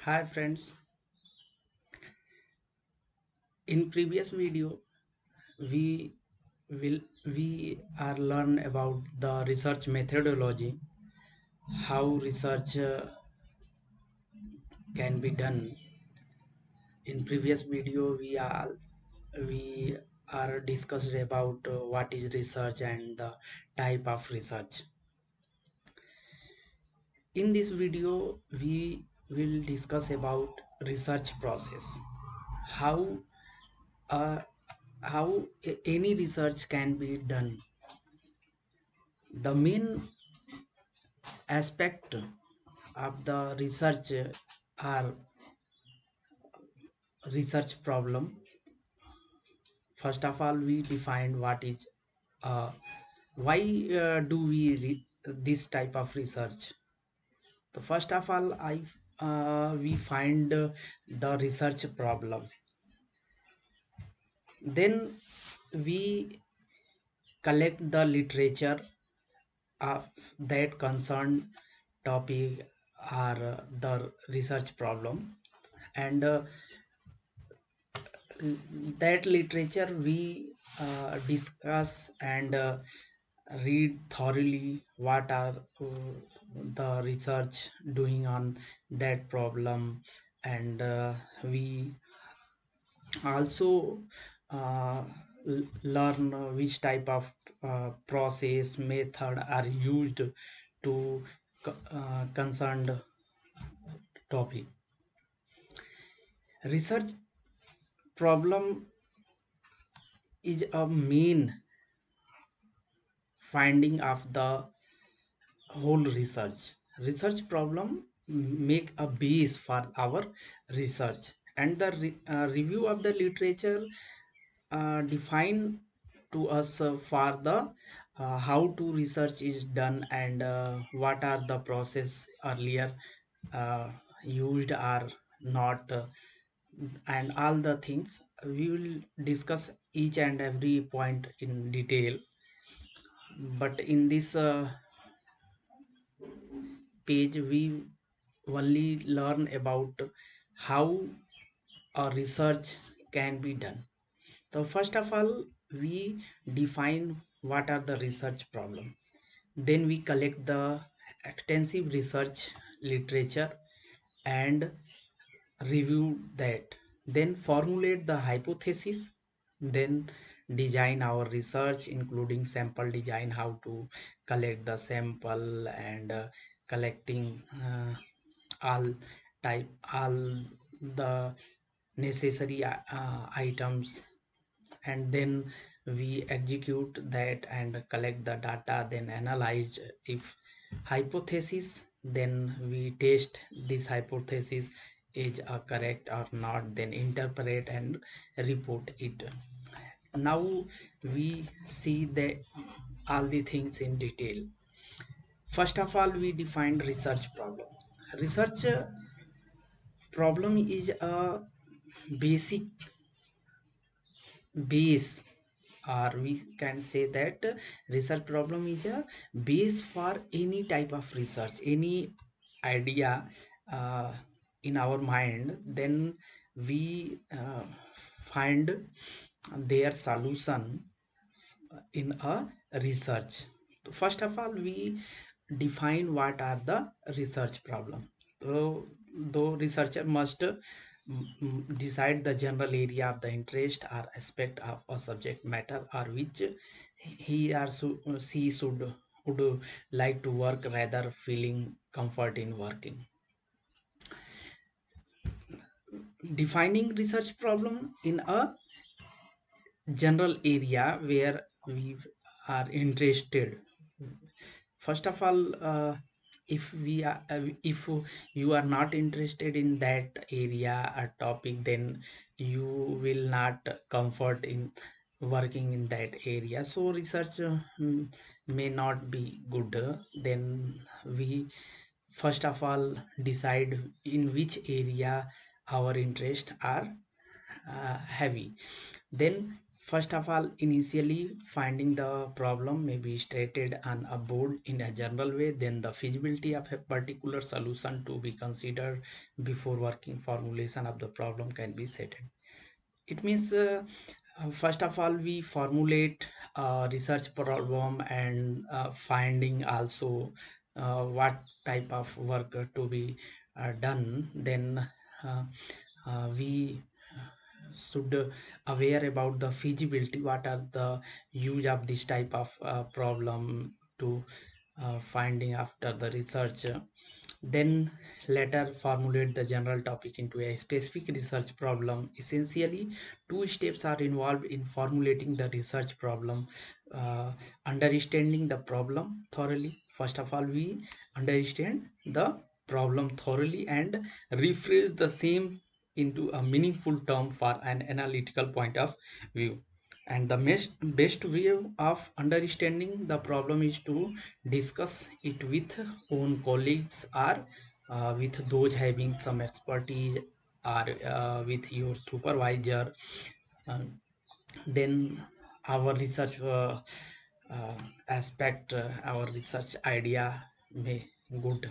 Hi friends, in previous video we we are learn about the research methodology, how research can be done. In previous video we are discussed about what is research and the type of research. In this video we will discuss about research process, how uh, any research can be done. The main aspect of the research are research problem. First of all, we define what is uh, why do we this type of research. So first of all, I we find the research problem, then we collect the literature of that concerned topic or the research problem, and that literature we discuss and read thoroughly what are the research doing on that problem, and we also uh, learn which type of process method are used to concerned topic. Research problem is a main finding of the whole research problem, make a base for our research, and the review of the literature define to us for the how to research is done, and what are the process earlier uh, used or not, and all the things we will discuss each and every point in detail. But in this page we only learn about how a research can be done. So first of all, we define what are the research problem, then we collect the extensive research literature and review that, then formulate the hypothesis, then design our research including sample design, how to collect the sample, and collecting all all the necessary items, and then we execute that and collect the data, then analyze if hypothesis, then we test this hypothesis is correct or not, then interpret and report it. Now we see the all the things in detail. First of all, we defined research problem. Research problem is a basic base, or we can say that research problem is a base for any type of research, any idea uh, in our mind, then we find their solution in a research. First of all, we define what are the research problem. So though researcher must decide the general area of the interest or aspect of a subject matter, or which he or she would like to work, rather feeling comfort in working. Defining research problem in a general area where we are interested. First of all, if you are not interested in that area or topic, then you will not comfort in working in that area, so research may not be good. Then we first of all decide in which area our interests are heavy. Then First of all, initially finding the problem may be stated on a board in a general way, then the feasibility of a particular solution to be considered before working formulation of the problem can be stated. It means first of all we formulate a research problem and finding also what type of work to be done. Then uh, we should aware about the feasibility, what are the use of this type of problem to finding after the research. Then later formulate the general topic into a specific research problem. Essentially, two steps are involved in formulating the research problem. uh, Understanding the problem thoroughly. First of all, we understand the problem thoroughly and rephrase the same into a meaningful term for an analytical point of view. And the best way of understanding the problem is to discuss it with own colleagues or with those having some expertise, or with your supervisor. Um, then our research uh, aspect, our research idea may good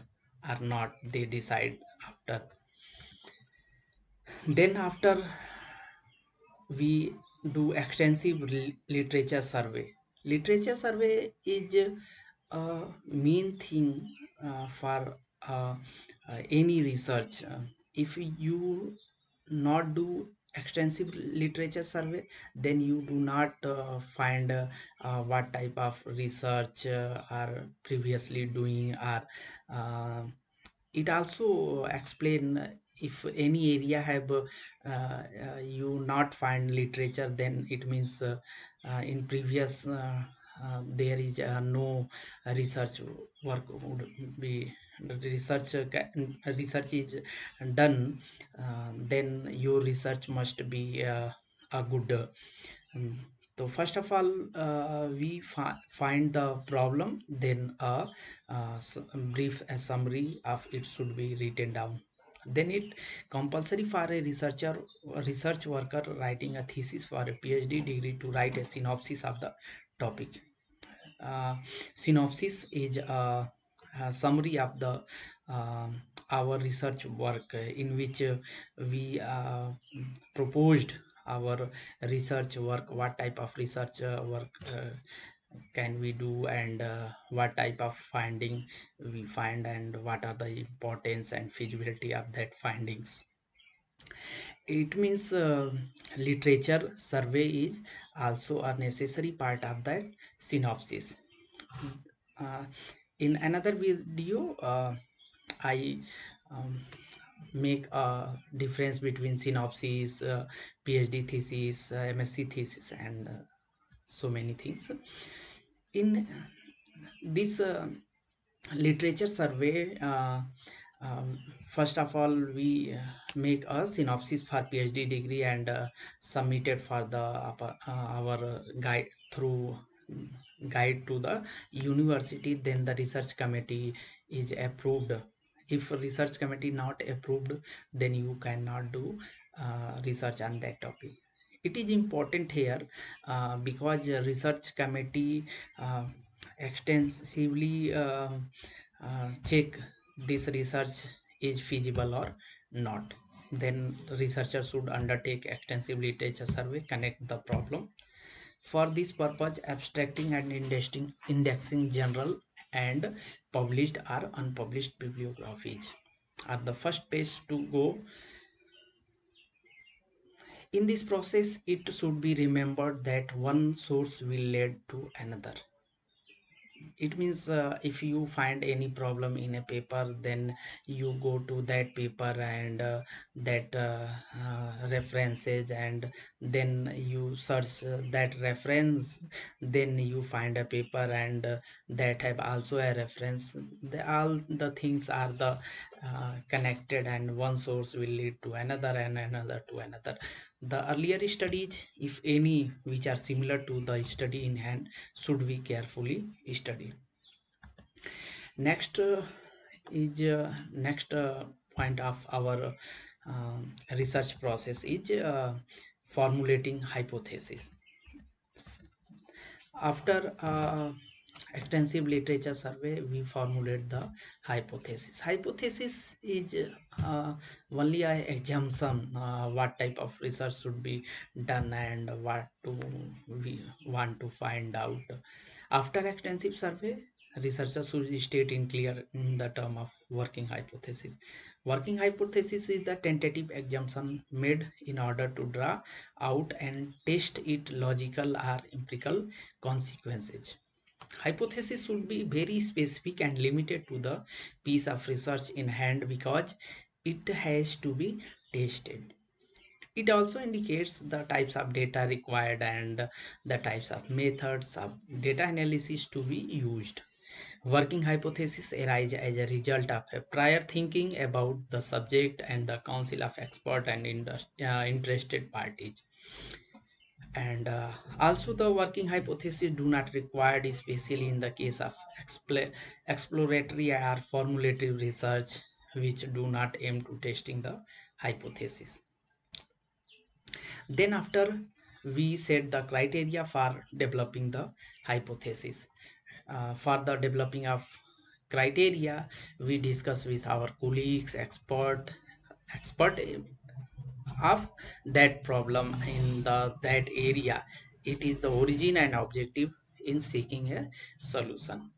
or not, they decide after. Then after we do extensive literature survey. Literature survey is a main thing for any research. If you not do extensive literature survey, then you do not find what type of research are previously doing, or uh, it also explain if any area have you not find literature, then it means in previous there is no research work would be research research is done. Then your research must be a good um, so first of all, we find the problem, then a brief summary of it should be written down. Then it compulsory for a research worker writing a thesis for a PhD degree to write a synopsis of the topic. uh, Synopsis is a summary of the our research work, in which we proposed our research work, what type of research work can we do, and what type of finding we find, and what are the importance and feasibility of that findings. It means literature survey is also a necessary part of that synopsis. uh, in another video, I um, make a difference between synopsis, PhD thesis, MSc thesis, and so many things. In this literature survey, first of all we make a synopsis for PhD degree and submitted for the our guide through guide to the university. Then the research committee is approved. If research committee not approved, then you cannot do research on that topic. It is important here because research committee uh, extensively check this research is feasible or not. Then researcher should undertake extensive literature survey, connect the problem. For this purpose, abstracting and indexing general and published or unpublished bibliographies are the first page to go. In this process, it should be remembered that one source will lead to another. It means if you find any problem in a paper, then you go to that paper and that references, and then you search that reference, then you find a paper and that have also a reference. All the things are the connected, and one source will lead to another and another to another. The earlier studies, if any, which are similar to the study in hand, should be carefully studied. Next is next point of our research process is formulating hypothesis. After extensive literature survey, we formulate the hypothesis. Hypothesis is only a assumption what type of research should be done and what to we want to find out. After extensive survey, researchers should state in clear in the term of working hypothesis. Working hypothesis is the tentative assumption made in order to draw out and test its logical or empirical consequences. Hypothesis should be very specific and limited to the piece of research in hand because it has to be tested. It also indicates the types of data required and the types of methods of data analysis to be used. Working hypothesis arise as a result of a prior thinking about the subject and the council of expert and interested parties. And also the working hypothesis do not required, especially in the case of exploratory or formulative research, which do not aim to testing the hypothesis. Then after we set the criteria for developing the hypothesis. For the developing of criteria, we discuss with our colleagues, expert of that problem in that area. It is the origin and objective in seeking a solution.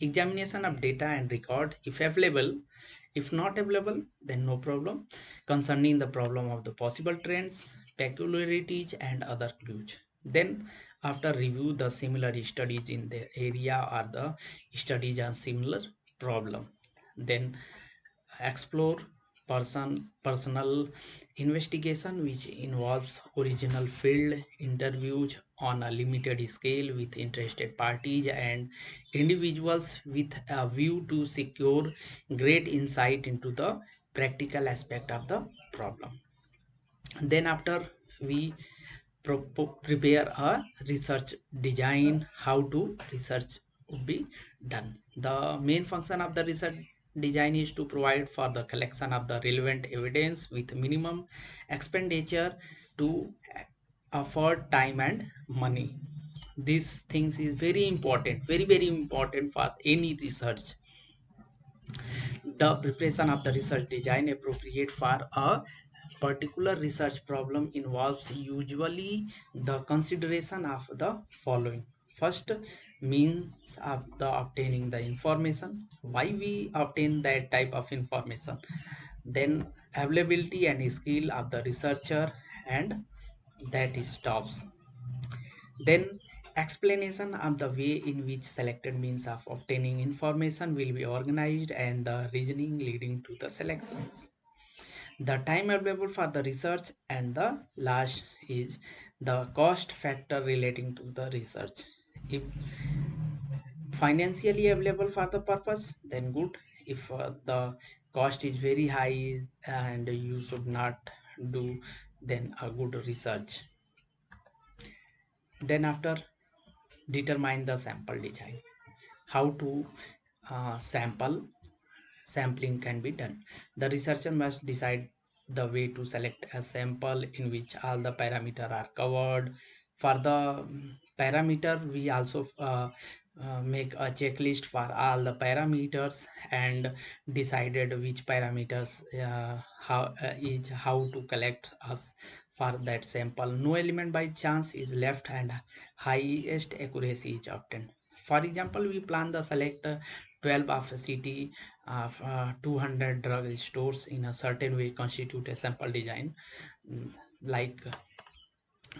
Examination of data and record if available. If not available, then no problem. Concerning the problem of the possible trends, peculiarities and other clues. Then after review the similar studies in the area or the studies on similar problem. Then explore personal investigation, which involves original field interviews on a limited scale with interested parties and individuals with a view to secure great insight into the practical aspect of the problem. Then after we prepare a research design, how to research would be done. The main function of the research design is to provide for the collection of the relevant evidence with minimum expenditure to afford time and money. These things is very important, very important for any research. The preparation of the research design appropriate for a particular research problem involves usually the consideration of the following. First, means of the obtaining the information, why we obtain that type of information. Then availability and skill of the researcher, and that stops. Then explanation of the way in which selected means of obtaining information will be organized and the reasoning leading to the selections. The time available for the research, and the last is the cost factor relating to the research. If financially available for the purpose, then good. If the cost is very high and you should not do, then a good research. Then after determine the sample design, how to sampling can be done. The researcher must decide the way to select a sample in which all the parameters are covered. For the parameter, we also make a checklist for all the parameters and decided which parameters how to collect us for that sample. No element by chance is left and highest accuracy is obtained. For example, we plan the select 12 of a city of 200 drug stores in a certain way constitute a sample design. Like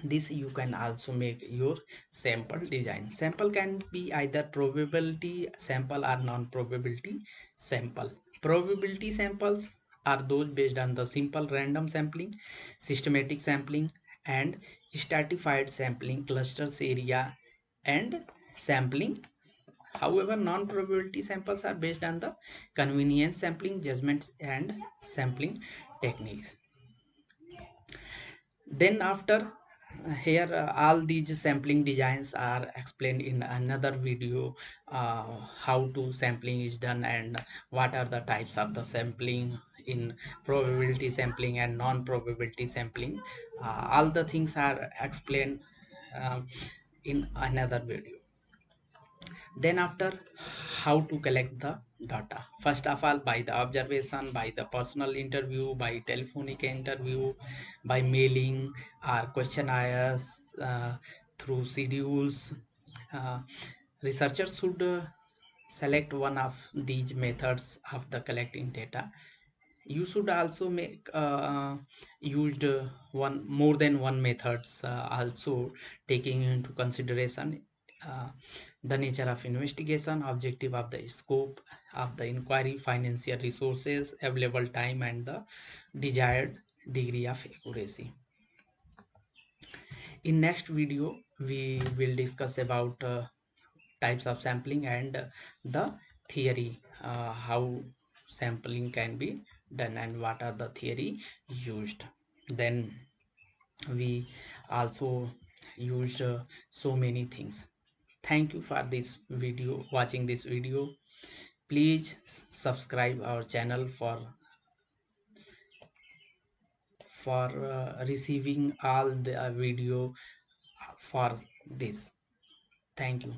this, you can also make your sample design. Sample can be either probability sample or non-probability sample. Probability samples are those based on the simple random sampling, systematic sampling and stratified sampling, clusters area and sampling. However, non-probability samples are based on the convenience sampling, judgments and sampling techniques. Then after here all these sampling designs are explained in another video, how to sampling is done and what are the types of the sampling in probability sampling and non-probability sampling. All the things are explained um, in another video. Then after, how to collect the data? First of all, by the observation, by the personal interview, by telephonic interview, by mailing or questionnaires, through schedules. uh, Researchers should select one of these methods of the collecting data. You should also make used one more than one methods, also taking into consideration uh, the nature of investigation, objective of the scope of the inquiry, financial resources, available time, and the desired degree of accuracy. In next video, we will discuss about types of sampling and the theory, how sampling can be done and what are the theory used. Then we also use so many things. Thank you for this video, watching this video. Please subscribe our channel for receiving all the video for this. Thank you.